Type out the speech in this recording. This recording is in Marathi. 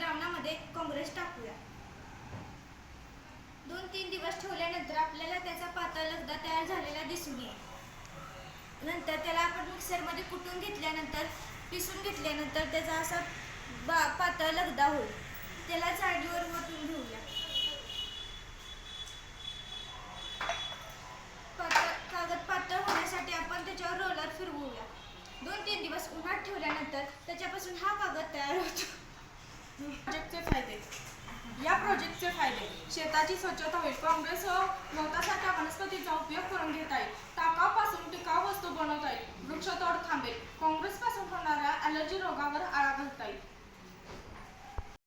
द्रावणामध्ये काँग्रेस टाकूया। 2-3 दिवस ठेवल्यानंतर आपल्याला त्याचा पातळ लगदा तयार झालेला दिसून येईल। नंतर त्याला आपण मिक्सरमध्ये कुटून घेतल्यानंतर पिसून घेतल्यानंतर त्याचा असा पातळ लगदा होईल। त्याला चाळणीवर वाटून घेऊया। कागद पातळ होण्यासाठी आपण त्याच्यावर रोलर फिरवूया। 2-3 दिवस उन्हात ठेवल्यानंतर त्याच्यापासून हा कागद तयार होतो। या प्रोजेक्टचे फायदे शेताची स्वच्छता होईल। काँग्रेस व गवतासारख्या वनस्पतीचा उपयोग करून घेता येईल। टाकाऊपासून टिकाऊ वस्तू बनवता येईल। वृक्षतोड थांबेल। काँग्रेसपासून होणाऱ्या ॲलर्जी रोगावर आळा घालता येईल।